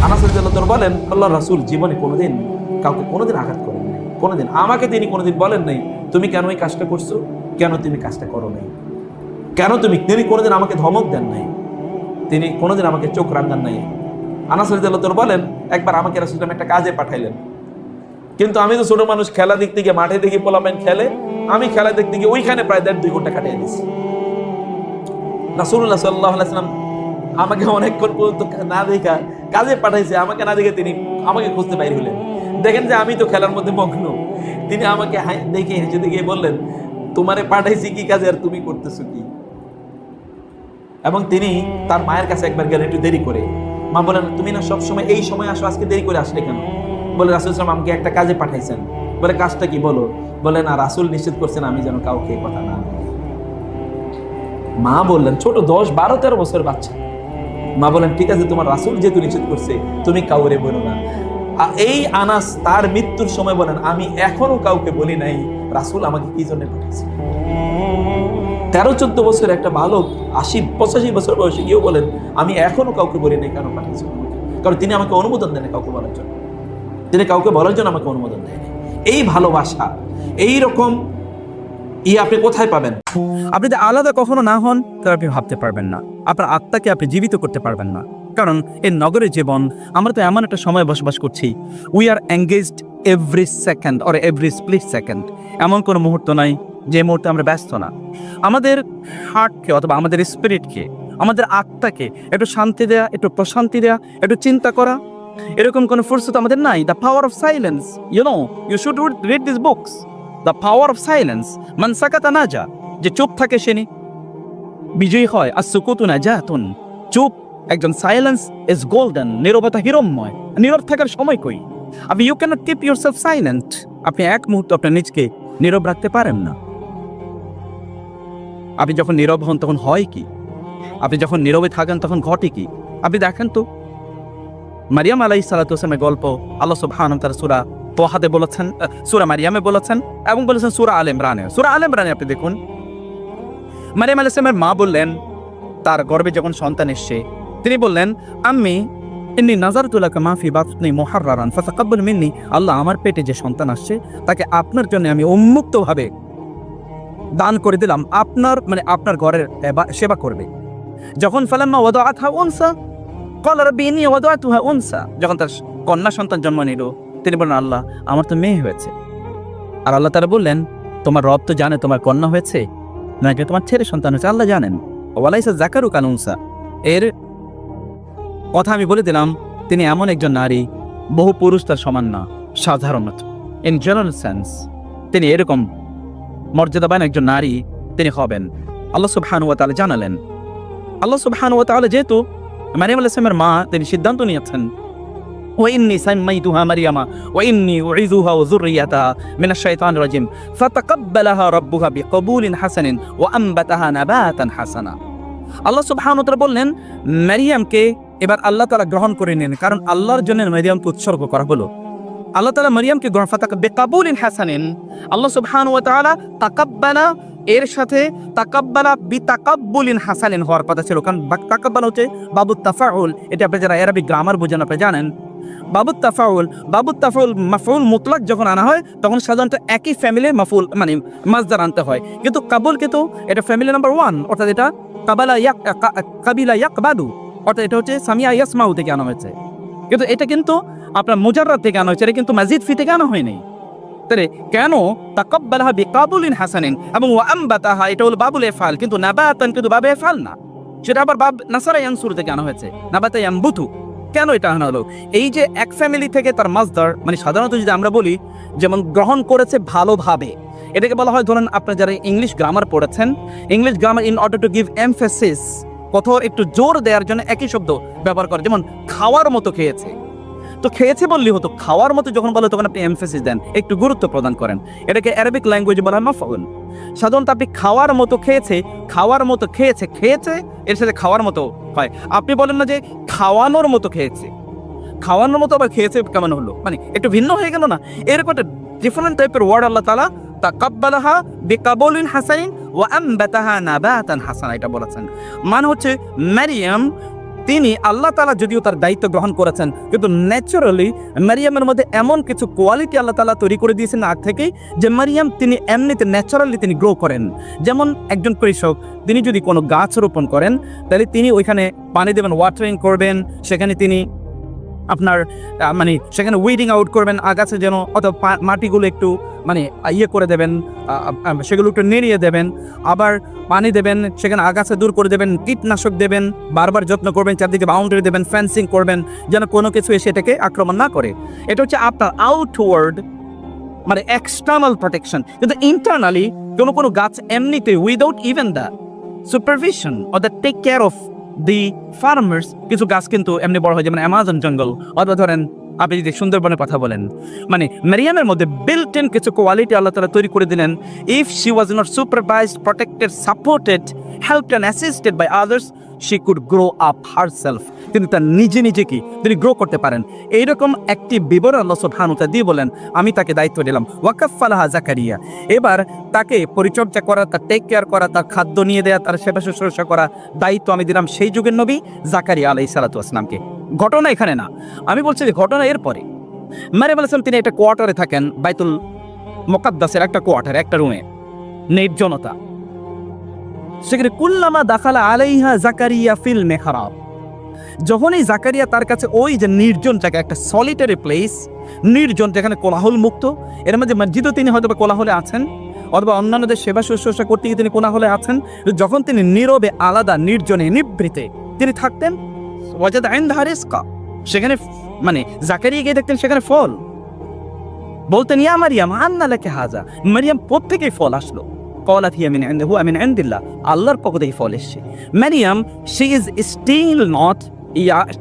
আনাস রাদিয়াল্লাহু বলেন আল্লাহর রাসূল জীবনে কোনোদিন কাউকে কোনোদিন আঘাত করেন নাই, কোনোদিন আমাকে তিনি কোনোদিন বলেন নাই তুমি কেন এই কাজটা করছো, কেন তুমি কাজটা করো নাই, কেন তিনি কোনোদিন আমাকে ধমক দেন নাই, তিনি কোনোদিন আমাকে চোখ রাঙান নাই। আনাস রাদিয়াল্লাহু বলেন একবার আমাকে রাসূল একটা কাজে পাঠাইলেন, কিন্তু আমি তো ছোট মানুষ, খেলা দেখতে গিয়ে মাঠে দেখি পোলাপাইন খেলে, আমি খেলা দেখতে গিয়ে ওইখানে প্রায় 1.5-2 ঘন্টা কাটিয়ে দিয়েছি। রাসূলুল্লাহ সাল্লাল্লাহু আলাইহি ওয়াসাল্লাম আমাকে অনেকক্ষণ পর্যন্ত না দেখা কাজে পাঠাইছে, আমাকে না দেখে তিনি আমাকে খুঁজতে বাইরে হলেন। দেখেন যে আমি তো খেলার মধ্যে মগ্ন, তিনি আমাকে দেখে হেসে দেখে বললেন তোমারে পাঠাইছি কি কাজে আর তুমি করতেছো কি। এবং তিনি তার মায়ের কাছে একবার গেলেন একটু দেরি করে, মা বলেন তুমি না সবসময় এই সময় আসো, আজকে দেরি করে আসলে কেন? বলে রাসূল সাল্লাল্লাহু আলাইহি ওয়াসাল্লাম আমাকে একটা কাজে পাঠাইছেন। বলে কাজটা কি বলো? বলে না, রাসূল নিষেধ করছেন আমি যেন কাউকে কথা না বলি। মা বললেন, ছোট 10-12-13 বছরের বাচ্চা, মা বলেন ঠিক আছে তোমার রাসূল যেহেতু নিষেধ করছে তুমি কাউরে বলো না। এই আনাস তার মৃত্যুর সময় বলেন আমি এখনো কাউকে বলি নাই রাসূল আমাকে কি জন্য পাঠিয়েছে। 13-14 বছর একটা বালক 80-85 বছর বয়সে গিয়েও বলেন আমি এখনো কাউকে বলি নাই কেন পাঠিয়েছেন, কারণ তিনি আমাকে অনুমোদন দেন কাউকে বলার জন্য, তিনি কাউকে বলার জন্য আমাকে অনুমোদন দেন। এই ভালোবাসা, এই রকম আপনি কোথায় পাবেন? আপনি যদি আলাদা কখনো না হন তাহলে আপনি ভাবতে পারবেন না, আপনার আত্মাকে আপনি জীবিত করতে পারবেন না। কারণ এই নগরের জীবন, আমরা তো এমন একটা সময় বসবাস করছি, we are engaged every second or every split second. এমন কোনো মুহূর্ত নাই যে মুহূর্তে আমরা ব্যস্ত না। আমাদের হার্টকে অথবা আমাদের স্পিরিটকে, আমাদের আত্মাকে একটু শান্তি দেয়া, একটু প্রশান্তি দেয়া, একটু চিন্তা করা, এরকম কোনো ফুরসত আমাদের নাই। The power of silence, you should read this books. The power of silence, মান সাকাতা নাজা, যে চুপ থাকে সে বিজয়ী হয়। আর সুকুতু নাজাতুন, চুপ একজন সাইলেন্স ইজ গোল্ডেন, নীরবতা হিরণ্ময়। নীরব থাকার সময় কই? আপনি you can't keep yourself silent. আপনি এক মুহূর্ত আপনার নিজকে নীরব রাখতে পারেন না। আপনি যখন নীরব হন তখন হয় কি? আপনি যখন নীরবে থাকেন তখন ঘটে কি? আপনি দেখেন তো মারিয়াম আলাইহিস সালাতু ওয়াস সালামের গল্প আল্লাহ সুবহানাহু ওয়া তাআলা সূরা তোহাতে বলেছেন, সূরা মারিয়ামে বলেছেন, এবং বলেছেন সূরা আলে ইমরানে। সূরা আলে ইমরানে আপনি দেখুন, মারিয়াম আলাইহিস সালামের মা বললেন, তার গর্ভে যখন সন্তান এসছে, তিনি বললেন আম্মি ইন্নী নাযারতু লাকা মা ফি বাতনি মুহাররারান ফাতাকাব্বাল মিন্নি। আল্লাহ, আমার পেটে যে সন্তান আসছে তাকে আপনার জন্য আমি উন্মুক্তভাবে দান করে দিলাম, আপনার ঘরের সেবা করবে। যখন ফালাম্মা ওয়াদাআতহা উনসা ক্বালা রাব্বি ইন্নী ওয়াদাআতুহা উনসা, যখন তার কন্যা সন্তান জন্ম নিল, তিনি বললেন আল্লাহ, আমার তো মেয়ে হয়েছে। আর আল্লাহ তাআলা বললেন তোমার রব তো জানে তোমার কন্যা হয়েছে নাকি তোমার ছেলে সন্তান হয়েছে, আল্লাহ জানেন। ওয়ালাইসা যাকারু কাল উনসা, এর কথা আমি বলে দিলাম, তিনি এমন একজন নারী, বহু পুরুষ তার সমান না। সাধারণত ইন জেনারেল সেন্স তিনি এরকম মর্যাদাবান একজন নারী তিনি হবেন। আল্লাহ সুবহানাহু ওয়া তাআলা জানালেন। আল্লাহ সুবহানাহু ওয়া তাআলা যেহেতু মারিয়াম আলাইহিস সালামের মা, তিনি সিদ্ধান্ত নিয়েছেন ওয়া ইন্নী সাম্মাইতুহা মারিয়ামা ওয়া ইন্নী উইযুহা ওয়া যুররিয়াতাহা মিনাশ শাইতানির রাজিম ফাতাকাব্বালাহা রাব্বুহা বিকবুলিন হাসানিন ওয়া আনবাতাহা নাবাতান হাসানা। আল্লাহ সুবহানাহু ওয়া তাআলা বললেন মারিয়ামকে এবার আল্লাহ তাআলা গ্রহণ করে নেন, কারণ আল্লাহর জন্য মারিয়ামকে উৎসর্গ করা হলো। আল্লাহ তাআলা মারিয়ামকে গ্রহণ বিকবুলিন হাসানিন। আল্লাহ সুবহানাহু ওয়া তাআলা তাকাব্বালা এর সাথে তাকাব্বালা বিতাকাব্বুলিন হাসানিন হওয়ার কথা ছিল, কারণ তাকাব্বালা হচ্ছে বাবুত তাফাউল। এটা আপনি যারা আরবি গ্রামার বোঝেন আপনি জানেন। বাবুত তাফাউল মাফউল মুতলাক যখন আনা হয় তখন সাধারণত একই ফ্যামিলির মাফউল মানে মাজদার আনতে হয়, কিন্তু কাবুল কিন্তু এটা ফ্যামিলি নাম্বার 1, অর্থাৎ এটা কাবিলা ইয়াকবাদু, অর্থাৎ এটা হচ্ছে সামিয়া ইয়াসমাউ থেকে আনা হয়েছে, কিন্তু এটা কিন্তু আপনার মুজাররাদ থেকে আনা হয়েছে, এটা কিন্তু মাজিদ ফি থেকে আনা হয়নি। তাহলে কেন তাকাব্বালাহা বিকাবুলিন হাসানিন এবং ওয়া আনবাতাহা, এটা হলো বাবুল ইফআল, কিন্তু নাবাতান কিন্তু বাবে ইফআল না, সেটা আবার বাব নাসারা ইয়ানসুর থেকে আনা হয়েছে, নাবাতা ইয়ানবুতু। কেন এটা আনা হলো? এই যে এক ফ্যামিলি থেকে তার মাজদার, মানে সাধারণত যদি আমরা বলি যেমন গ্রহণ করেছে ভালোভাবে, এটাকে বলা হয়, ধরেন আপনারা যারা ইংলিশ গ্রামার পড়েছেন, English grammar in order to give emphasis, কোথাও একটু জোর দেওয়ার জন্য একই শব্দ ব্যবহার করে, যেমন খাওয়ার মতো খেয়েছে, তো খেয়েছে বললেই হতো, খাওয়ার মতো যখন বলে তখন আপনি এমফেসিস দেন, একটু গুরুত্ব প্রদান করেন। এটাকে অ্যারাবিক ল্যাঙ্গুয়েজে বলা হয় মাফউল। সাধারণত আপনি খাওয়ার মতো খেয়েছে, খাওয়ার মতো খেয়েছে, খেয়েছে এর সাথে খাওয়ার মতো হয়। আপনি বলেন না যে খাওয়ানোর মতো খেয়েছে, খাওয়ানোর মতো আবার খেয়েছে কেমন হলো, মানে একটু ভিন্ন হয়ে গেল না? এরকম একটা ডিফারেন্ট টাইপের ওয়ার্ড আল্লাহ তাআলা তাকাব্বালাহা বিকাবুলিন হাসানিন ওয়া আনবাতাহা নাবাতান হাসানা এটা বলেছেন। মানে হচ্ছে মারিয়াম তিনি আল্লাহ তাআলা যদিও তার দায়িত্ব গ্রহণ করেছেন, কিন্তু ন্যাচারালি মারিয়ামের মধ্যে এমন কিছু কোয়ালিটি আল্লাহ তাআলা তৈরি করে দিয়েছেন আগ থেকেই, যে মারিয়াম তিনি এমনিতে ন্যাচারালি তিনি গ্রো করেন। যেমন একজন কৃষক তিনি যদি কোনো গাছ রোপণ করেন, তাহলে তিনি ওইখানে পানি দেবেন, ওয়াটারিং করবেন, সেখানে তিনি আপনার মানে সেখানে উইডিং আউট করবেন আগাছা যেন, অথবা মাটিগুলো একটু মানে ইয়ে করে দেবেন, সেগুলো একটু নেড়িয়ে দেবেন, আবার পানি দেবেন, সেখানে আগাছা দূর করে দেবেন, কীটনাশক দেবেন, বারবার যত্ন করবেন, চারদিকে বাউন্ডারি দেবেন, ফেন্সিং করবেন, যেন কোনো কিছু এসে এটাকে আক্রমণ না করে। এটা হচ্ছে আপনার আউটওয়ার্ড মানে এক্সটার্নাল প্রোটেকশন। কিন্তু ইন্টারনালি কোনো গাছ এমনিতে without even the supervision or the take care of the farmers, কিছু গাছ কিন্তু এমনি বড় হয়, যেমন অ্যামাজন জঙ্গল, অথবা ধরেন আপনি যদি সুন্দরবনের কথা বলেন। মানে মারিয়ামের মধ্যে বিল্ট ইন কিছু কোয়ালিটি আল্লাহ তাআলা তৈরি করে দিলেন। If she was not supervised, protected, supported, helped and assisted by others, she could grow up herself. তিনি তার নিজে কি তিনি গ্রো করতে পারেন। এইরকম একটি বিবরণ আল্লাহ সুবহানাহু ওয়া তাআলা দিয়ে বলেন, আমি তাকে দায়িত্ব দিলাম। ওয়াকাফালাহা জাকারিয়া, এবার তাকে পরিচর্যা করা, তার টেক কেয়ার করা, তার খাদ্য নিয়ে দেওয়া, তার সেবা শুশ্রূষা করা দায়িত্ব আমি দিলাম সেই যুগের নবী জাকারিয়া আলাইহিস সালাতু ওয়াস সালামকে। ঘটনা এখানে না, আমি বলছি যে ঘটনা এরপরে। মারিয়াম আলাইহিস সালাম তিনি একটা কোয়ার্টারে থাকেন, বাইতুল মুকাদ্দাসের একটা কোয়ার্টারে, একটা রুমে, নির্জনতা। সেখানে কুল্লামা দাখালা আলাইহা জাকারিয়া ফিল মেহরাব, যখনই জাকারিয়া তার কাছে ওই যে নির্জন জায়গা, একটা সলিটারি প্লেস, নির্জন যেখানে কোলাহল মুক্ত, এর মধ্যে মসজিদও তিনি হয়তো কোলাহলে আছেন, অথবা অন্যান্যদের সেবা শুশ্রূষা করতে গিয়ে তিনি কোলাহলে আছেন, যখন তিনি নীরবে আলাদা নির্জনে নিভৃতে তিনি থাকতেন, ওয়াজাদ ইনদাহা রিজকা, সেখানে মানে জাকারিয়া গিয়ে দেখতেন সেখানে ফল। বলতেন, ইয়া মারিয়াম আন্না লাকি হাযা, মারিয়াম কোত্থেকে ফল আসলো? ক্বালাত হিয়া মিন ইনদিহি ওয়া মিন ইনদিল্লাহ, আল্লাহর পক্ষ থেকে ফল এসেছে। Maryam she is still not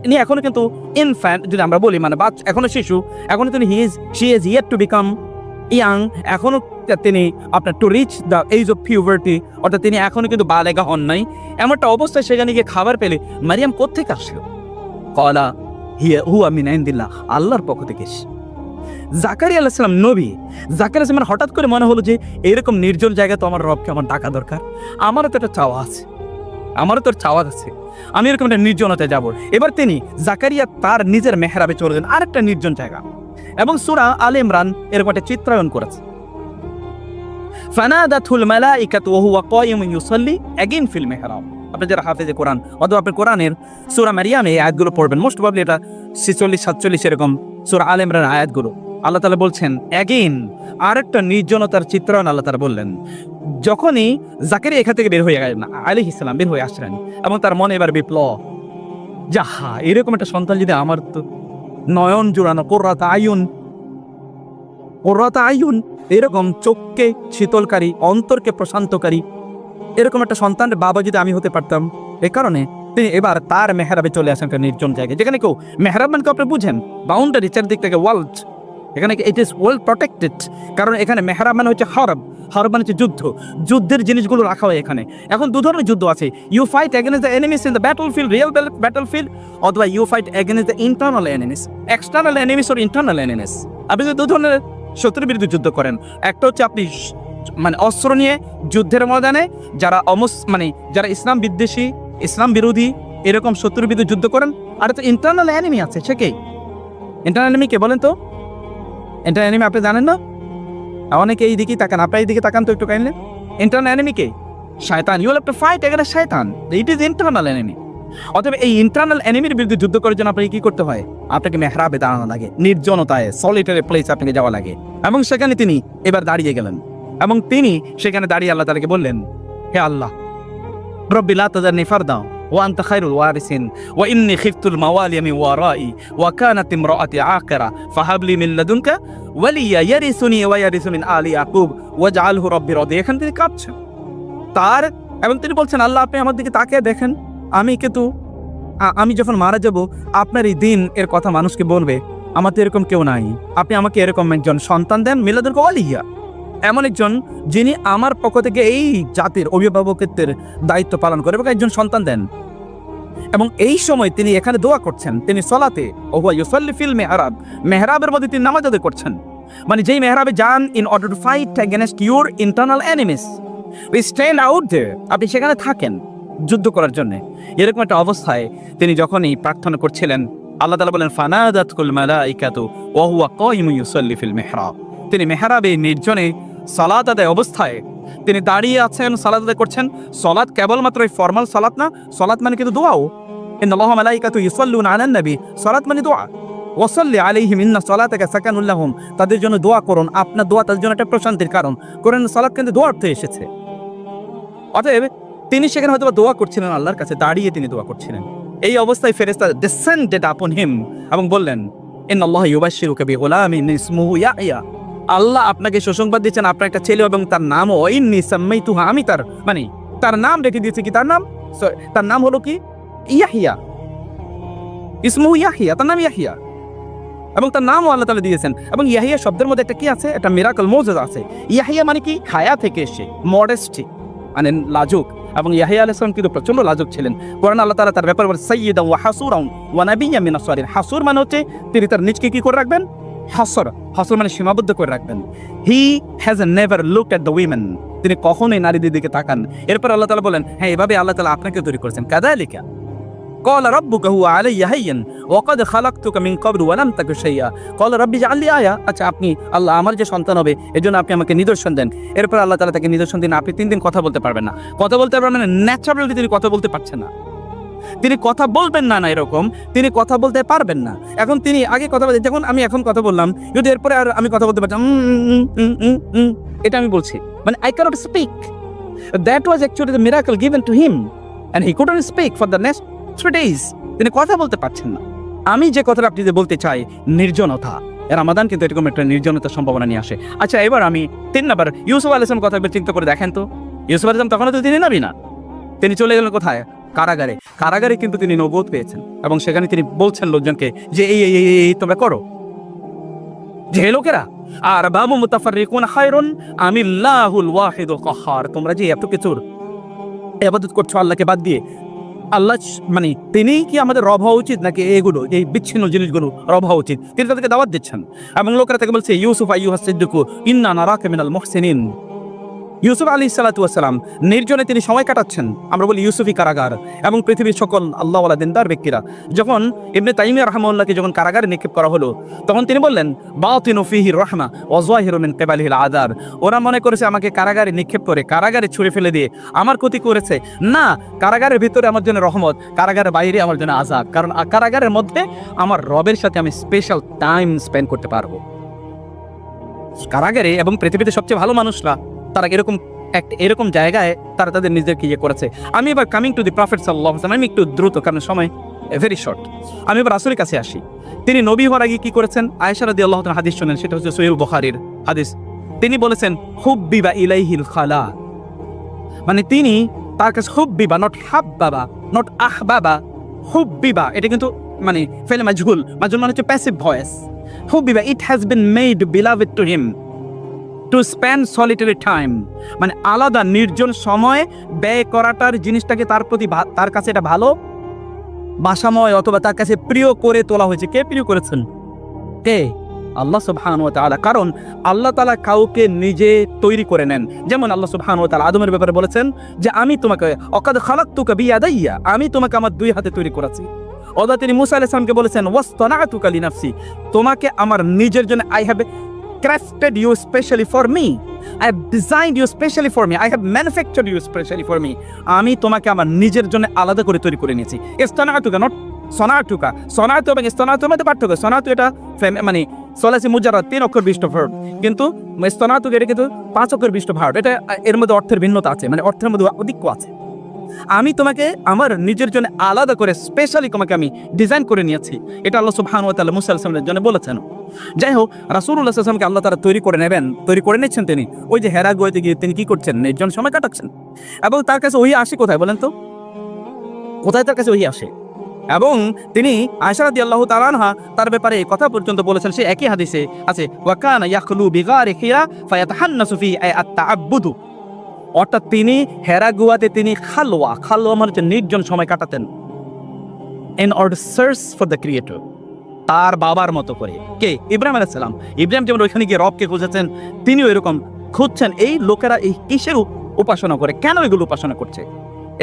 ইনি এখনো কিন্তু ইনফ্যান্ট, যদি আমরা বলি মানে বাচ্চা, এখনো শিশু, এখনো তিনি she is yet to become young, এখনো তিনি আপনার to reach the age of puberty, অর্থাৎ তিনি এখনো কিন্তু বালেগা হন নাই। এমন একটা অবস্থায় সেখানে গিয়ে খাবার পেলে মারিয়াম কোত্থেকে আসলো? ক্বালা হুয়া মিন ইনদিল্লাহ, আল্লাহর পক্ষ থেকে এসেছে। জাকারিয়া আলাইহিস সালাম নবী, জাকারিয়া আলাইহিস সালাম হঠাৎ করে মনে হলো যে এরকম নির্জন জায়গায় তো আমার রবকে আমার ডাকা দরকার, আমারও তো একটা চাওয়া আছে, আমি এরকম একটা নির্জনতায় যাব। এবার তিনি জাকারিয়া তার নিজের মেহরাবে চলে গেলেন, আরেকটা নির্জন জায়গা, এবং সূরা আলে ইমরান এরকম একটা চিত্রায়ন করেছে। ফানাদাতুল মালাইকাতু ওয়া হুয়া কায়িমুন ইউসাল্লি, এগেইন ফিল মেহরাব। আপনি যারা হাফেজে কোরআন অথবা আপনি কোরআনের সূরা মারিয়ামে এই আয়াতগুলো পড়বেন, মোস্ট প্রবাবলি এটা 46-47 এরকম সূরা আলে ইমরান আয়াতগুলো, আল্লাহ তাআলা বলছেন এগেইন আরেকটা নির্জনতার চিত্রায়ন আল্লাহ তাআলা বললেন। যখনই জাকারিয়া এখান থেকে বের হয়ে গেলেন, আলাইহিস সালাম বের হয়ে আসলেন, এবং তার মনে এবার বিপ্লব, যাহা এরকম একটা সন্তান যদি আমার, তো নয়ন জোড়ানো কুররাত আয়ুন, এরকম চোখকে শীতলকারী, অন্তরকে প্রশান্তকারী এরকম একটা সন্তানের বাবা যদি আমি হতে পারতাম। এই কারণে তিনি এবার তার মেহরাবে চলে আসেন একটা নির্জন জায়গায়, যেখানে কেউ মেহরাব মানে আপনি বুঝেন বাউন্ডারি, চারদিক থেকে ওয়ার্ল্ড, এখানে ইট ইজ ওয়েল প্রোটেক্টেড, কারণ এখানে মেহরাব মানে হচ্ছে হরব মানে হচ্ছে যুদ্ধের জিনিসগুলো রাখা হয় এখানে। এখন দু ধরনের যুদ্ধ আছে, you fight against the enemies in the battlefield, real battlefield, অথবা you fight against the internal enemies, external enemies or internal enemies. আপনি যদি দু ধরনের শত্রুর বিরুদ্ধে যুদ্ধ করেন, একটা হচ্ছে আপনি মানে অস্ত্র নিয়ে যুদ্ধের ময়দানে যারা ইসলাম বিদ্বেষী, ইসলাম বিরোধী এরকম শত্রুর বিরুদ্ধে যুদ্ধ করেন, আর তো ইন্টারনাল এনিমি আছে, সে কে? ইন্টারনাল এনিমি কে বলেন তো? ইন্টারনাল এনিমি আপনি জানেন না? অনেকে এই দিকেই তাকান, আপনার এই দিকে তাকান তো একটু কাইন্ডলি। ইন্টারনাল এনিমি কে? শয়তান। You will have to fight against শয়তান, ইট ইজ ইন্টারনাল এনিমি। অতএব এই ইন্টারনাল এনিমির বিরুদ্ধে যুদ্ধ করার জন্য আপনাকে কি করতে হয়? আপনাকে মেহরাবে দাঁড়ানো লাগে, নির্জনতায় সলিটারি প্লেস আপনাকে যাওয়া লাগে, এবং সেখানে তিনি এবার দাঁড়িয়ে গেলেন, এবং তিনি সেখানে দাঁড়িয়ে আল্লাহ তাআলাকে বললেন, হে আল্লাহ, রব্বি লা তাযারনি ফারদা ওয়া আনতা খায়রুল ওয়ারিসিন ওয়া ইন্নী খিফতুল মাওয়ালিয়া মিন ওয়ারাই ওয়া কানাত ইমরাআতি আকিরা ফাহাবলি মিন লাদুনকা ওয়ালিয়া ইয়ারিসুনি ওয়া ইয়ারিসু মিন আলি ইয়াকুব ওয়াজআলহু রব্বি রাদিয়া। এখান থেকে কাঁদছেন এবং তিনি বলছেন, আল্লাহ আপনি আমার দিকে তাকিয়ে দেখেন, আমি যখন মারা যাব আপনার এই দিন এর কথা মানুষকে বলবে, আমার তো এরকম কেউ নাই, আপনি আমাকে এরকম একজন সন্তান দেন, মিলাদুনকা ওয়ালিয়া, এমন একজন যিনি আমার পক্ষ থেকে এই জাতির অভিভাবকত্বের দায়িত্ব পালন করে এবং একজন সন্তান দেন। এবং এই সময় তিনি এখানে দোয়া করছেন, তিনি সলাতে ওয়া ইউসাল্লি ফিল মেহরাব, মেহরাবের মধ্যে তিনি নামাজ আদায় করছেন, মানে যেই মেহরাবে যান in order to fight against your internal enemies, we stand out there, আপনি সেখানে থাকেন, যুদ্ধ করার জন্য। এরকম একটা অবস্থায় তিনি যখনই প্রার্থনা করছিলেন, আল্লাহ তাআলা বলেন ফানাদাতকুল মালাইকাতু ওয়া হুয়া কায়িমুন ইউসাল্লি ফিল মিহরাব। তিনি মেহরাবে নির্জনে সালাত আদায় অবস্থায় তিনি দাঁড়িয়ে আছেন, সালাত আদায় করছেন। সালাত কেবলমাত্র ফর্মাল সালাত না, সালাত মানে কিন্তু দোয়াও। ইন্নাল্লাহা মালাইকাতু ইউসাল্লুনা আলান নবী, সালাত মানে দোয়া। ওয়াসাল্লি আলাইহিম ইন্না সালাতাকা সাকানুল লাহুম, তাদের জন্য দোয়া করুন, আপনার দোয়া তাদের জন্য একটা প্রশান্তির কারণ। কোরআন সালাত কিন্তু দোয়ার অর্থে এসেছে। অতএব তিনি সেখানে হয়তো দোয়া করছিলেন, আল্লাহর কাছে দাঁড়িয়ে তিনি দোয়া করছিলেন। এই অবস্থায় ফেরেশতা ডিসেন্ডেড আপন হিম এবং বললেন ইন্নাল্লাহা ইউবাশশিরুকা বিগুলামিন ইসমুহু ইয়াহইয়া, আল্লাহ আপনাকে সুসংবাদ দিচ্ছেন আপনার একটা ছেলে এবং তার নামও ইন্নী সাম্মাইতুহু, আমি তার নাম রেখে দিয়েছি কি, তার নাম হলো কি ইয়াহইয়া, ইসমুহু ইয়াহইয়া, তার নাম ইয়াহইয়া, এবং তার নামও আল্লাহ তাআলা দিয়েছেন। এবং ইয়াহইয়া শব্দের মধ্যে একটা কি আছে, একটা মিরাকল মুজিজা আছে। ইয়াহইয়া মানে কি, খায়া থেকে এসে, মডেস্টি মানে লাজুক। এবং ইয়াহইয়া আলাইহিস সালাম কিন্তু প্রচন্ড লাজুক ছিলেন। কোরআন আল্লাহ তাআলা তার ব্যাপারে বলে সাইয়্যিদান ওয়া হাসুরান ওয়া নাবিয়্যাম মিনাস সালিহিন। হাসুর মানে হচ্ছে তিনি তার নিজকে কি করে রাখবেন, হাসর মানে সীমাবদ্ধ করে রাখবেন। He has never looked at the women, তিনি কখনোই নারীদের দিকে তাকান। এরপর আল্লাহ তাআলা বলেন হ্যাঁ, এভাবে আল্লাহ তাআলা আপনাকে তৈরি করেছেন। কাযালিকা ক্বালা রাব্বুকা হুয়া আলাইয়া হাইয়্যান ওয়া ক্বাদ খালাকতুকা মিন ক্বাবলু ওয়া লাম তাকু শাইয়্যা ক্বালা রাব্বি ইজআল লি আয়া। আচ্ছা, আপনি আল্লাহ আমার যে সন্তান হবে এজন্য আপনি আমাকে নিদর্শন দেন। এরপর আল্লাহ তাআলা তাকে নিদর্শন দিন, আপনি 3 দিন কথা বলতে পারবেন না। কথা বলতে পারবেন না, ন্যাচারালি তিনি কথা বলতে পারছেন না। তিনি কথা বলবেন না, না এরকম, তিনি কথা বলতে পারবেন না। এখন তিনি আগে কথা বলতে, যখন আমি এখন কথা বললাম, যদি এরপরে আর আমি কথা বলতে পারতাম এটা আমি বলছি, মানে I can't speak. That was actually the miracle given to him and he couldn't speak for the next 3 days। তিনি কথা বলতে পারছেন না। আমি যে কথাটা আপনি যে বলতে চাই, নির্জনতা, রামাদান কিন্তু এরকম একটা নির্জনতার সম্ভাবনা নিয়ে আসে। আচ্ছা, এবার আমি 3 নাম্বার ইউসুফ আলাইহিস সালাম কথা চিন্তা করে দেখেন তো। ইউসুফ আলাইহিস সালাম তখন তো তিনি নবী না, তিনি চলে গেলেন কোথায়, কারাগারে। কারাগারে কিন্তু তিনি নবুয়ত পেয়েছেন এবং সেখানে তিনি বলছেন লোকজনকে যে এই তোমরা করো, যে লোকেরা আর বাবু মুতাফাররিকুন খায়রুন আমিল্লাহুল ওয়াহিদুল কাহ্হার, তোমরা যে এত কিছুর ইবাদত করছো আল্লাহকে বাদ দিয়ে, আল্লাহ মানে তিনি কি আমাদের রব হওয়া উচিত নাকি এগুলো এই বিচ্ছিন্ন জিনিসগুলো রব হওয়া উচিত? তিনি তাদেরকে দাওয়াত দিচ্ছেন এবং লোকেরা তাকে বলছে ইউসুফ আইয়ুহাস সিদ্দিকু ইন্না নারাকা মিনাল মুহসিনিন। ইউসুফ আলাইহিস সালাতু ওয়াস সালাম নির্জনে তিনি সময় কাটাচ্ছেন। আমরা বলি ইউসুফি কারাগার। এবং পৃথিবীর সকল আল্লাহওয়ালা দিনদার ব্যক্তিরা যখন ইবনে তাইমিয়া রাহিমাহুল্লাহকে যখন কারাগারে নিক্ষেপ করা হলো, তখন তিনি বললেন বাতিনু ফিহি রাহমা ওয়া যাহিরু মিন কিবালিহিল আযার। ওরা মনে করেছে আমাকে কারাগারে নিক্ষেপ করে কারাগারে ছুঁড়ে ফেলে দিয়ে আমার ক্ষতি করেছে। না, কারাগারের ভিতরে আমার জন্য রহমত, কারাগারের বাইরে আমার জন্য আযাব। কারণ কারাগারের মধ্যে আমার রবের সাথে আমি স্পেশাল টাইম স্পেন্ড করতে পারবো। কারাগারে এবং পৃথিবীতে সবচেয়ে ভালো মানুষরা তারা এরকম জায়গায় তারা তাদের নিজেদেরকে ইয়ে করেছে। আমি এবার কামিং টু দি প্রফেট সাল্লাল্লাহু আলাইহি ওয়াসাল্লাম, আমি একটু দ্রুত, কারণ সময় ভেরি শর্ট। আমি এবার রাসূলের কাছে আসি। তিনি নবী হওয়ার আগে কি করেছেন? আয়েশা রাদিয়াল্লাহু তাআলা হাদিস শুনেন, সেটা হচ্ছে সহিহ বুখারীর হাদিস। তিনি বলেছেন হুব্বিবা ইলাইহিল খালা, মানে তিনি তার কাছে হুব্বিবা, নট হাব্বাবা, নট আহবাবা, হুব্বিবা। এটা কিন্তু মানে ফেলে মাজহুল মানে হচ্ছে প্যাসিভ ভয়েস। হুব্বিবা, it has been made beloved to him to spend solitary time, মানে আলাদা নির্জন সময় ব্যয় করাটার জিনিসটাকে তার প্রতি তার কাছে এটা ভালো বাসাময় অথবা তার কাছে প্রিয় করে তোলা হয়েছে। কে প্রিয় করেছেন? কে? আল্লাহ সুবহানাহু ওয়া তাআলা। কারণ আল্লাহ তাআলা কাউকে নিজে তৈরি করে নেন। যেমন আল্লাহ সুবহানাহু ওয়া তাআলা আদমের ব্যাপারে বলেছেন যে আমি তোমাকে অকাদ খালাকতুকা বিয়াদাইয়া, আমি তোমাকে আমার 2 হাতে তৈরি করেছি। অথবা তিনি মূসা আলাইহিস সালামকে বলেছেন ওয়াসতানাতুকা লিনাফসি, তোমাকে আমার নিজের জন্য I have crafted you specially for me, I have designed you specially for me, I have manufactured you specially for me। আমি তোমাকে আমার নিজের জন্য আলাদা করে তৈরি করে নিয়েছি। ইসতানাতুকা, নট সনাতুকা। সনাতু এবং ইসতানাতুর মধ্যে পার্থক্য। সনাতু এটা মানে সলাসি মুজাররাদ 3 অক্ষর বিশিষ্ট ভার্ব, কিন্তু ইসতানাতু এটা কিন্তু 5 অক্ষর বিশিষ্ট ভার্ব। এটা এর মধ্যে অর্থের ভিন্নতা আছে, মানে অর্থের মধ্যে অধিক্য আছে। আমি তোমাকে আমার নিজের জন্য আলাদা করে স্পেশালি তোমাকে আমি ডিজাইন করে নিয়েছি। এটা আল্লাহ সুবহানাহু ওয়া তাআলা মূসা আলাইহিস সালামের জন্য বলেছেন। যাই হোক, রাসূলুল্লাহ সাল্লাল্লাহু আলাইহি ওয়াসাল্লামকে আল্লাহ তাআলা তৈরি করে নিচ্ছেন। তিনি ওই যে হেরা গুহাতে গিয়ে তিনি কি করছেন? নির্জন সময় কাটাচ্ছেন। এবং তার কাছে ওহী আসে কোথায় বলেন তো? কোথায় তার কাছে ওহী আসে? এবং তিনি আয়েশা রাদিয়াল্লাহু তাআলা আনহা তার ব্যাপারে এই কথা পর্যন্ত বলেছেন, সে একই হাদিসে আছে ওয়া কানা ইয়াখলু বিগারি হিরা ফায়াতাহান্নাসু ফি আত-তাআব্বুদু। অর্থাৎ তিনি হেরা গুহাতে তিনি খালওয়া মানে হচ্ছে নির্জন সময় কাটাতেন in order search for the creator, তার বাবার মতো করে। কে? ইব্রাহিম আলাইহিস সালাম। ইব্রাহিম যেমন ওইখানে গিয়ে রবকে খুঁজেছেন, তিনিও এরকম খুঁজছেন এই লোকেরা এই কিসের উপাসনা করে, কেন এগুলো উপাসনা করছে।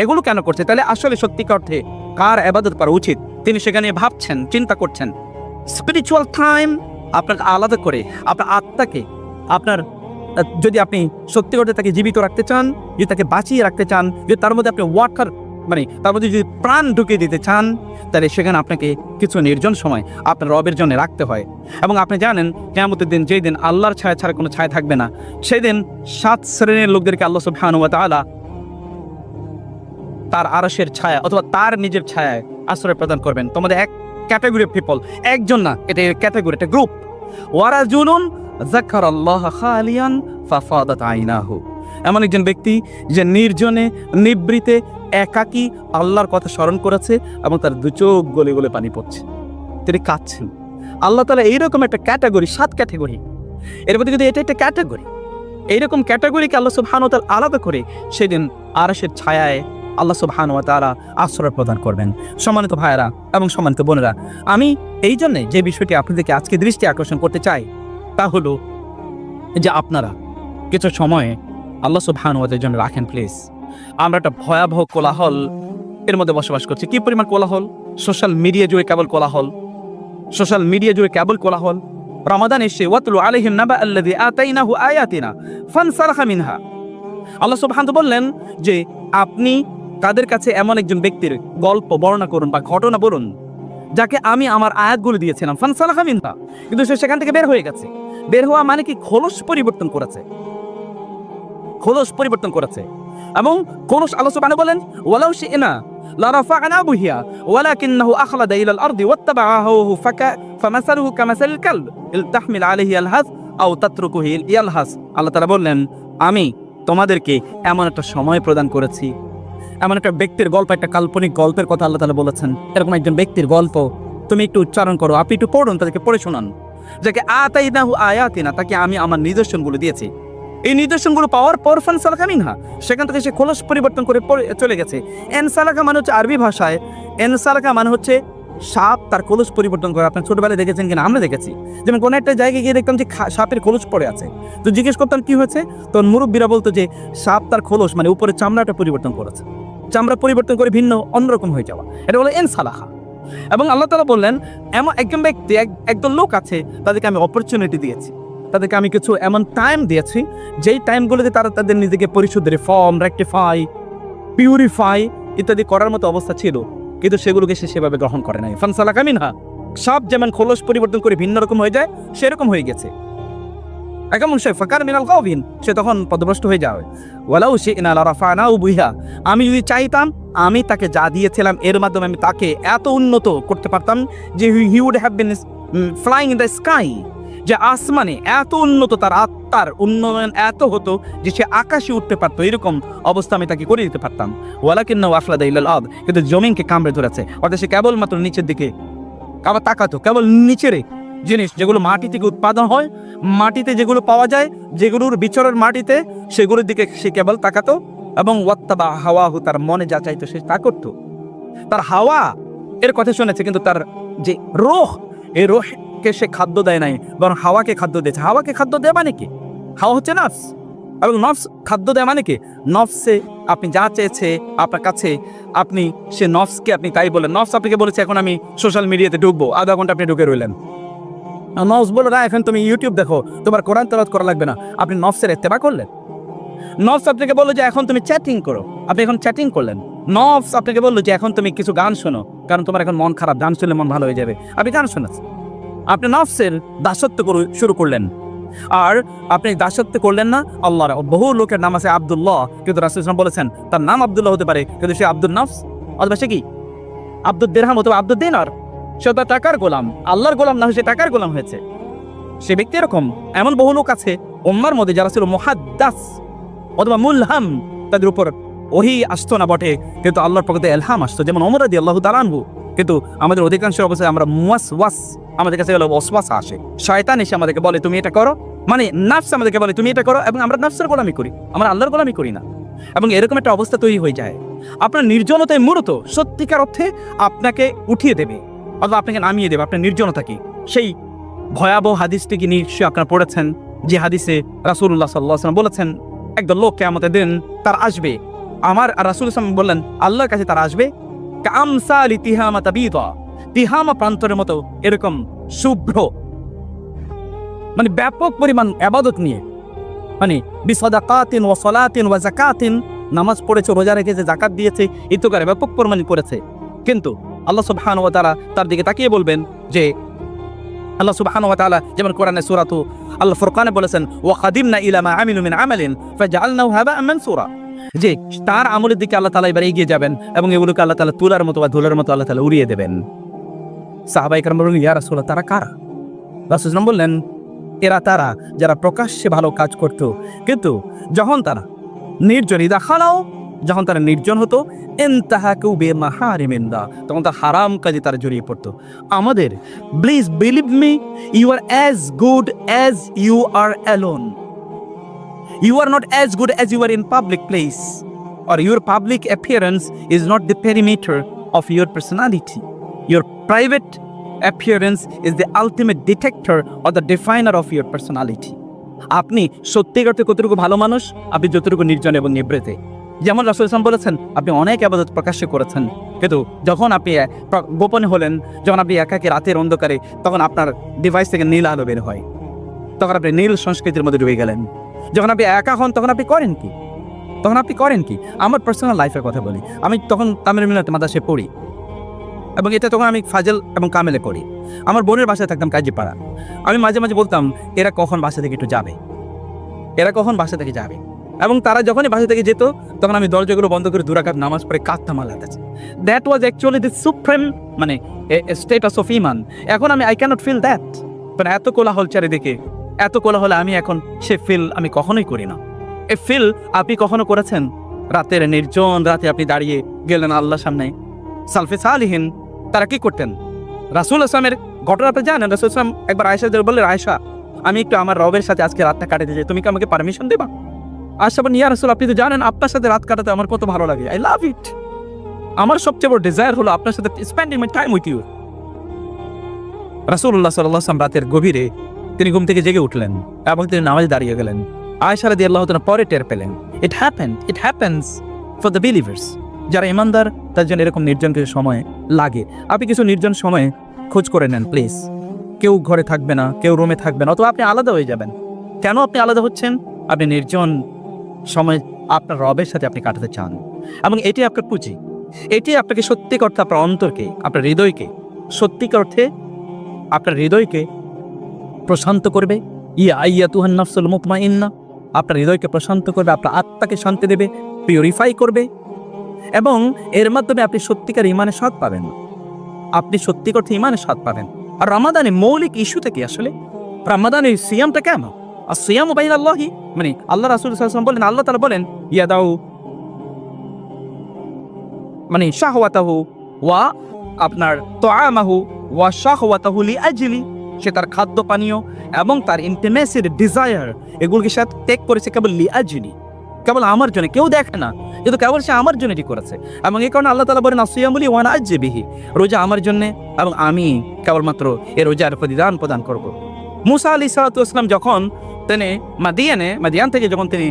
এগুলো কেন করছে? তাহলে আসলে সত্যিকার অর্থে কার ইবাদত করা উচিত তিনি সেখানে ভাবছেন, চিন্তা করছেন। স্পিরিচুয়াল টাইম আপনাকে আলাদা করে আপনার আত্মাকে, আপনার যদি আপনি সত্যি করতে তাকে জীবিত রাখতে চান, যদি তাকে বাঁচিয়ে রাখতে চান, যদি তার মধ্যে আপনি ওয়াটার মানে তার মধ্যে যদি প্রাণ ঢুকিয়ে দিতে চান, তাহলে সেখানে আপনাকে কিছু নির্জন সময় আপনার রবের জন্য রাখতে হয়। এবং আপনি জানেন কিয়ামতের দিন, যেই দিন আল্লাহর ছায়া ছাড়া কোনো ছায়া থাকবে না, সেই দিন 7 শ্রেণীর লোকদেরকে আল্লাহ সুবহানাহু ওয়া তাআলা তার আরশের ছায়া অথবা তার নিজের ছায়ায় আশ্রয় প্রদান করবেন। তোমাদের এক ক্যাটাগরি অফ পিপল, একজন না, এটা ক্যাটাগরি, এটা গ্রুপ। ওয়ারাজুলুন যাকারাল্লাহ খালিয়ান ফাফাদাত আইনাহু, এমন একজন ব্যক্তি যে নির্জনে নিবৃতে একাকী আল্লাহর কথা স্মরণ করেছে এবং তার দু চোখ গলে গলে পানি পড়ছে, তিনি কাঁদছেন। আল্লাহ তাআলা এইরকম একটা ক্যাটাগরি, 7 ক্যাটাগরি, এর মধ্যে যদি এটা একটা ক্যাটাগরি, এইরকম ক্যাটাগরিকে আল্লাহ সুবহানাহু ওয়া তাআলা আলাদা করে সেদিন আরশের ছায়ায় আল্লাহ সুবহানাহু ওয়া তাআলা আশ্রয় প্রদান করবেন। সম্মানিত ভাইয়েরা এবং সম্মানিত বোনেরা, আমি এই জন্যে যে বিষয়টি আপনাদেরকে আজকে দৃষ্টি আকর্ষণ করতে চাই তা হলো যে আপনারা কিছু সময় আল্লাহ সুবহানাহু ওয়া তাআলার জন্য রাখেন প্লিজ। আমরা একটা ভয়াবহ কোলাহল এর মধ্যে বসবাস করছি। কি পরিমাণ কোলাহল! সোশ্যাল মিডিয়া জুড়ে কেবল কোলাহল, সোশ্যাল মিডিয়া জুড়ে কেবল কোলাহল। রমাদান এসে ওয়াতলু আলাইহিম নাবা আল্লাযী আতাইনাহু আয়াতিনা ফানসালাখা মিনহা, আল্লাহ সুবহানাহু বললেন যে আপনি তাদের কাছে এমন একজন ব্যক্তির গল্প বর্ণনা করুন বা ঘটনা বলুন যাকে আমি আমার আয়াতগুলো দিয়েছিলাম, ফানসালাখা মিনহা, কিন্তু সে সেখান থেকে বের হয়ে গেছে। বের হওয়া মানে কি? খোলস পরিবর্তন করেছে, খোলস পরিবর্তন করেছে। এবং খোলস আল্লাহ সুবহানাহু বলেন ওয়ালাউ শি'না লারাফা'নাহু বিহা ওয়ালাকিন্নাহু আখলাদা ইলাল আরদি ওয়াত্তাবা'a হাওয়াহু ফামাসালুহু কামাসালিল কালব ইন তাহমিল আলাইহি ইয়ালহাস আও তাতরুকুহু ইয়ালহাস। আল্লাহ তাআলা বললেন আমি তোমাদেরকে এমন একটা সময় প্রদান করেছি, এমন একটা ব্যক্তির গল্প, একটা কাল্পনিক গল্পের কথা আল্লাহ তাআলা বলেছেন। এরকম একজন ব্যক্তির গল্প তুমি একটু উচ্চারণ করো, আপনি একটু পড়ুন, তাদেরকে পড়ে শোনান। যাকে আতাইনাহু আয়াতিনা, তাকে আমি আমার নিদর্শনগুলো দিয়েছি। এই নিদর্শনগুলো পাওয়ার পর ফানসালাখা মিনহা, সেখান থেকে সে খোলস পরিবর্তন করে চলে গেছে। এনসালাখা মানে হচ্ছে আরবি ভাষায়, এনসালাখা মানে হচ্ছে সাপ তার খোলস পরিবর্তন করে। আপনার ছোটবেলায় দেখেছেন কিনা? আমরা দেখেছি। যেমন কোনো একটা জায়গায় গিয়ে দেখতাম যে সাপের খোলস পড়ে আছে, তো জিজ্ঞেস করতাম কি হয়েছে, তো মুরব্বীরা বলতো যে সাপ তার খোলস মানে উপরে চামড়াটা পরিবর্তন করেছে, চামড়া পরিবর্তন করে ভিন্ন অন্যরকম হয়ে যাওয়া, এটা বলে এনসালাখা। এবং আল্লাহ তাআলা বললেন এমন একজন ব্যক্তি, একজন লোক আছে, তাদেরকে আমি অপরচুনিটি দিয়েছি, তাদেরকে আমি কিছু এমন টাইম দিয়েছি যেই টাইমগুলোতে তারা তাদের নিজেকে পরিশুদ্ধ, রিফর্ম, রেকটিফাই, পিউরিফাই ইত্যাদি করার মতো অবস্থা ছিল, কিন্তু সেগুলোকে সে সেভাবে গ্রহণ করে নাই। ফানসালাখা মিনহা, সাপ যেমন খোলস পরিবর্তন করে ভিন্ন রকম হয়ে যায়, সেরকম হয়ে গেছে। একেমন সে ফাকার মিনাল গাওয়িন, সে তখন পদভ্রষ্ট হয়ে যাবে। ওয়ালাউ শি'না লারাফা'নাহু বিহা, আমি যদি চাইতাম আমি তাকে যা দিয়েছিলাম এর মাধ্যমে আমি তাকে এত উন্নত করতে পারতাম যে he would have been flying in the sky, যে আসমানে এত উন্নত, তার আত্মার উন্নয়ন এত হতো যে সে আকাশে উঠতে পারতো, এরকম অবস্থা আমি তাকে করে দিতে পারতাম। ওয়ালাকিন্নাহু আখলাদা ইলাল আরদ, কিন্তু জমিনকে কামড়ে ধরেছে, অর্থাৎ সে কেবলমাত্র নিচের দিকে আবার তাকাতো, কেবল নিচের জিনিস যেগুলো মাটি থেকে উৎপাদন হয়, মাটিতে যেগুলো পাওয়া যায়, যেগুলোর বিচরণ মাটিতে, সেগুলোর দিকে সে কেবল তাকাতো। এবং ওয়াত্তাবা হাওয়াহু, তার মনে যা চাইতো সে তা করতো। তার হাওয়া এর কথা শুনেছে, কিন্তু তার যে রূহ, এই রূহকে সে খাদ্য দেয় নাই, বরং হাওয়াকে খাদ্য দিয়েছে। হাওয়াকে খাদ্য দেয় মানে কি? হাওয়া হচ্ছে নফস, এবং নফস খাদ্য দেয় মানে কি? নফসে আপনি যা চেয়েছে আপনার কাছে, আপনি সে নফসকে আপনি তাই বলেন। নফস আপনাকে বলেছে এখন আমি সোশ্যাল মিডিয়াতে ঢুকবো, আধা ঘন্টা আপনি ঢুকে রইলেন। নফস বলে না এখন তুমি ইউটিউব দেখো, তোমার কোরআন তেলাওয়াত করা লাগবে না, আপনি নফসের ইত্তেবা করলেন। নফস আপনাকে বললো যে এখন তুমি চ্যাটিং করো, আপনি এখন চ্যাটিং করলেন। নফস আপনাকে বললো যে এখন তুমি কিছু গান শোনো, কারণ তোমার এখন মন খারাপ, গান শুনলে মন ভালো হয়ে যাবে, আপনি গান শোনাচ্ছেন। আপনি নফসের দাসত্ব শুরু করলেন। আর আপনি দাসত্ব করলেন না আল্লাহর। বহু লোকের নাম আছে আব্দুল্লাহ, কিন্তু রাসূল সাল্লাল্লাহু আলাইহি ওয়াসাল্লাম বলেছেন তার নাম আব্দুল্লাহ হতে পারে, কিন্তু সে আব্দুল নফস অথবা সে কি আব্দুদ দিরহাম অথবা আব্দুদ দিনার, সে তার টাকার গোলাম, আল্লাহর গোলাম না, সে টাকার গোলাম হয়েছে। সে ব্যক্তি এরকম। এমন বহু লোক আছে উম্মার মধ্যে যারা ছিল মুহাদ্দাস অথবা মুলহাম, তাদের উপর ওহী আসতো না বটে, কিন্তু আল্লাহর পক্ষ থেকে ইলহাম আসতো, যেমন ওমর রাদিয়াল্লাহু তাআলা আনহু। কিন্তু আমাদের অধিকাংশের অবস্থায় আমরা মুওয়াসওয়াস, আমাদের কাছে হলো ওয়াসওয়াসা আসে, শয়তান এসে আমাদেরকে বলে তুমি এটা করো, মানে নফস আমাদেরকে বলে তুমি এটা করো, এবং আমরা নফসের গোলামি করি, আমরা আল্লাহর গোলামি করি না। এবং এরকম একটা অবস্থা তৈরি হয়ে যায়। আপনার নির্জনতায় মূলত সত্যিকার অর্থে আপনাকে উঠিয়ে দেবে অথবা আপনাকে নামিয়ে দেবে আপনার নির্জনতা কি। সেই ভয়াবহ হাদিসটি কি নিশ্চয়ই আপনারা পড়েছেন, যে হাদিসে রাসূলুল্লাহ সাল্লাল্লাহু আলাইহি ওয়াসাল্লাম বলেছেন একদল লোক কিয়ামতের দিন তার আসবে, আমার রাসূল সাল্লাল্লাহু আলাইহি ওয়াসাল্লাম বললেন আল্লাহর কাছে তারা আসবে কামসালি তিহামা তাবিদা, তিহামা প্রান্তরের মতো এরকম শুভ্র, মানে ব্যাপক পরিমাণ ইবাদত নিয়ে, মানে বিসাদাকাতিন ওয়া সালাতিন ওয়া যাকাতিন, নামাজ পড়েছে, রোজা রেখেছে, যাকাত দিয়েছে, ইত্যাদি ব্যাপক পরিমাণ করেছে। কিন্তু আল্লাহ সুবহানাহু ওয়া তাআলা তার দিকে তাকিয়ে বলবেন যে, আল্লাহ সুবহানাহু ওয়া তাআলা যেমন কোরআনে সূরাতু আল ফুরকানে বলেছেন ওয়া খাদিমনা ইলা মা আমিলু মিন আমালিন ফাজআলনাহু হাবাআন মানসুরা, যে তার আমলের দিকে আল্লাহ তাআলা এবার এগিয়ে যাবেন এবং এগুলোকে আল্লাহ তাআলা তুলার মতো বা ধুলার মতো আল্লাহ তাআলা উড়িয়ে দেবেন। সাহাবায়ে কেরাম বললেন ইয়া রাসূলুল্লাহ, তারা কারা? রাসূল সাল্লাল্লাহু আলাইহি ওয়াসাল্লাম বললেন এরা তারা যারা প্রকাশ্যে ভালো কাজ করত, কিন্তু যখন তারা নির্জন ইদা খালাও, যখন তারা নির্জন হতো ইনতাহাকু বিমাহারিমিল্লাহ, তখন তার হারাম কাজে তারা জড়িয়ে পড়তো। আমাদের please believe me, you are as good as you are alone. You are not as good as you are in public place, or your public appearance is not the perimeter of your personality. Your private appearance is the ultimate detector or the definer of your personality. আপনি সত্যিকারতে কতটুকু ভালো মানুষ, আপনি যতটুকু নির্জন এবং নিবৃতে। যেমন রাসূল সাল্লাল্লাহু আলাইহি ওয়াসাল্লাম বলেছেন আপনি অনেক ইবাদত প্রকাশ্যে করেছেন, কিন্তু যখন আপনি গোপনে হলেন, যখন আপনি একাকী রাতের অন্ধকারে, তখন আপনার ডিভাইস থেকে নীল আলো বের হয়, তখন আপনি নীল সংস্কৃতির মধ্যে ডুবে গেলেন। যখন আপনি একা হন তখন আপনি করেন কি? আমার পার্সোনাল লাইফের কথা বলি। আমি তখন তামিল মিলাতে মাদ্রাসায় পড়ি এবং এটা তখন আমি ফাজল এবং কামেলে পড়ি। আমার বোনের বাসায় থাকতাম কাজীপাড়া। আমি মাঝে মাঝে বলতাম এরা কখন বাসা থেকে একটু যাবে, এরা কখন বাসা থেকে যাবে, এবং তারা যখনই বাসা থেকে যেত তখন আমি দরজাগুলো বন্ধ করে 2 রাকাত নামাজ পড়ে কাঁদতাম আল্লাহর কাছে। That was actually the supreme মানে স্টেটাস অফ ইমান। এখন আমি আই ক্যানট ফিল দ্যাট, মানে এত কোলাহল চারিদিকে, এত কোলাহলে আমি এখন সে ফিল আমি কখনোই করি না। এ ফিল আপনি কখনো করেছেন? রাতের নির্জন রাতে আপনি দাঁড়িয়ে গেলেন আল্লাহর সামনে। সালফে সালিহিন তারা কি করতেন? রাসূল আসলামের ঘটনা আপনি জানেন। রাসূল আসলাম একবার আয়েশাদের বললেন আয়েশা আমি একটু আমার রবের সাথে আজকে রাতটা কাটাতে চাই, তুমি কি আমাকে পারমিশন দেবা? আয়েশা বলেন ইয়া রাসূল আপনি তো জানেন আপনার সাথে রাত কাটাতে আমার কত ভালো লাগে, আই লাভ ইট। আমার সবচেয়ে বড় ডিজায়ার হলো আপনার সাথে spending my time with you. রাসূলুল্লাহ সাল্লাল্লাহু আলাইহি ওয়াসাল্লাম রাতের গভীরে তিনি ঘুম থেকে জেগে উঠলেন এবং তিনি নামাজে দাঁড়িয়ে গেলেন। আয়েশা রাদিয়াল্লাহু তাআলা পরে টের পেলেন it happens for the believers. যারা ইমানদার তার জন্য এরকম নির্জন কিছু সময় লাগে। আপনি কিছু নির্জন সময়ে খোঁজ করে নেন প্লিজ। কেউ ঘরে থাকবে না, কেউ রুমে থাকবে না, অথবা আপনি আলাদা হয়ে যাবেন। কেন আপনি আলাদা হচ্ছেন? আপনি নির্জন সময় আপনার রবের সাথে আপনি কাটাতে চান এবং এটি আপনার পুঁজি। এটি আপনাকে সত্যিকার অর্থে আপনার অন্তরকে, আপনার হৃদয়কে, সত্যিকার অর্থে আপনার হৃদয়কে প্রশান্ত করবে। ইয়া আইয়াতুহান নাফসুল মুতমাইন্না, আপনার হৃদয়কে প্রশান্ত করবে, আপনার আত্মাকে শান্তি দেবে, পিউরিফাই করবে, এবং এর মাধ্যমে আপনি সত্যিকার ইমানের স্বাদ পাবেন। আপনি সত্যিকার অর্থে ইমানের স্বাদ পাবেন। আর রমাদানে মৌলিক ইস্যু থেকে আসলে রমাদানের সিয়ামটা কেন? আর সিয়ামু বাইনাল্লাহি, মানে আল্লাহ রাসূল সাল্লাল্লাহু আলাইহি ওয়াসাল্লাম বলেন, আল্লাহ তাআলা বলেন ইয়াদাউ মানে শাহওয়াতাহু ওয়া আপনার তোয়ামাহু ওয়া শাহওয়াতাহু লিআজলি, সে তার খাদ্য পানীয় এবং তার ইন্টিমেসির ডিজায়ার এগুলোকে সে ত্যাগ করেছে কেবল লিআজলি, কেবল আমার জন্য। কেউ দেখে না, কিন্তু কেবল সে আমার জন্য এটি করেছে। এবং এই কারণে আল্লাহ তাআলা বলেন আসিয়ামুলি ওয়া আনা আজজি বিহি, রোজা আমার জন্য এবং আমি কেবলমাত্র এই রোজার প্রতিদান প্রদান করব। মুসা আলাইহিস সালাতু ওয়াস সালাম যখন তিনি মাদিয়ান থেকে যখন তিনি,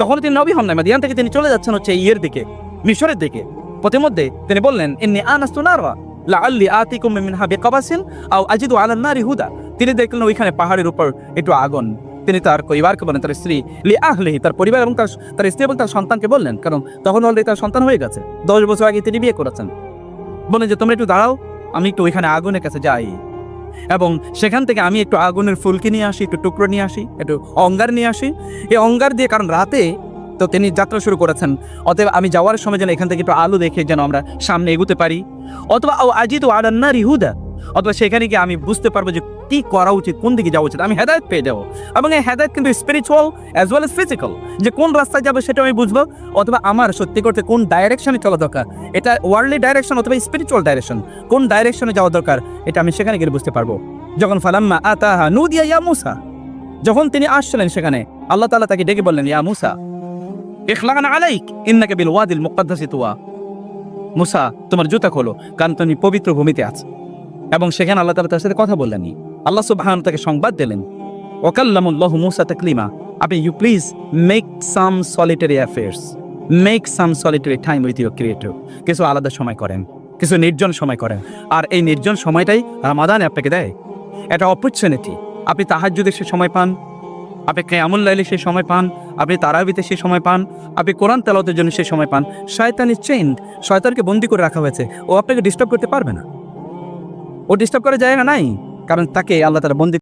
তখন তিনি নবী হন না, মাদিয়ান থেকে তিনি চলে যাচ্ছেন হচ্ছে ইয়ের দিকে, মিশরের দিকে। পথিমধ্যে তিনি বললেন ইন্নী আনাস্তু নারা লাআল্লি আতিকুম মিনহা বিকাবাসিন আও আজিদু আলান নারি হুদা। তিনি দেখলেন ওইখানে পাহাড়ের উপর একটু আগুন। তিনি তার পরিবারকে বলেন, তার স্ত্রী লি আহলিহি, তার পরিবার এবং তার স্ত্রী এবং তার সন্তানকে বললেন, কারণ তখন অলরেডি তার সন্তান হয়ে গেছে, 10 বছর আগে তিনি বিয়ে করেছেন। বলেন যে তোমরা একটু দাঁড়াও, আমি একটু ওইখানে আগুনের কাছে যাই এবং সেখান থেকে আমি একটু আগুনের ফুলকি নিয়ে আসি, একটু টুকরো নিয়ে আসি, একটু অঙ্গার নিয়ে আসি। এই অঙ্গার দিয়ে, কারণ রাতে তো তিনি যাত্রা শুরু করেছেন, অতএব আমি যাওয়ার সময় যেন এখান থেকে একটু আলো দেখে যেন আমরা সামনে এগুতে পারি, অথবা আজিদু আলান নারি হুদা, অথবা সেখানে গিয়ে আমি বুঝতে পারবো যে কি করা উচিত, কোন দিকে যাওয়া উচিত, আমি হেদায়েত পেয়ে যাবো। এবং এই হেদায়েত কিন্তু spiritual as well as physical, যে কোন রাস্তায় যাবে সেটা আমি বুঝবো, অথবা আমার সত্যি করতে কোন ডাইরেকশনে চলা দরকার, এটা ওয়ার্ল্ডলি ডাইরেকশন অথবা স্পিরিচুয়াল ডাইরেকশন, কোন ডাইরেকশনে যাওয়া দরকার এটা আমি সেখানে গিয়ে বুঝতে পারবো। যখন ফালাম্মা আতাহা নুদিয়া ইয়া মুসা, যখন তিনি আসছিলেন সেখানে আল্লাহ তাআলা তাকে ডেকে বললেন ইয়া মুসা ইখলান আলাইক ইন্নাকা বিল ওয়াদিল মুকদ্দাসি তুয়া, মুসা তোমার জুতা খোলো, কারণ তুমি পবিত্র ভূমিতে আছো। এবং সেখানে আল্লাহ তাআলা তার সাথে কথা বললেন, আল্লাহ সুবহানাহু তাকে সংবাদ দিলেন ওয়াকাল্লামুল্লাহু মুসা তাকলিমা, আপনি you please make some solitary affairs, make some solitary time with your creator. কিছু আলাদা সময় করেন, কিছু নির্জন সময় করেন। আর এই নির্জন সময়টাই রমাদানে আপনাকে দেয়। এটা অপরচুনিটি। আপনি তাহাজ্জুদে সে সময় পান, আপনি কিয়ামুল লাইলে সে সময় পান, আপনি তারাবিতে সে সময় পান, আপনি কোরআন তেলাওয়াতের জন্য সে সময় পান। শয়তান ইজ চেইনড, শয়তানকে বন্দি করে রাখা হয়েছে। ও আপনাকে ডিস্টার্ব করতে পারবে না, ও ডিস্টার্ব করার জায়গা নাই, কারণ তাকে আল্লাহ তাআলা বন্দি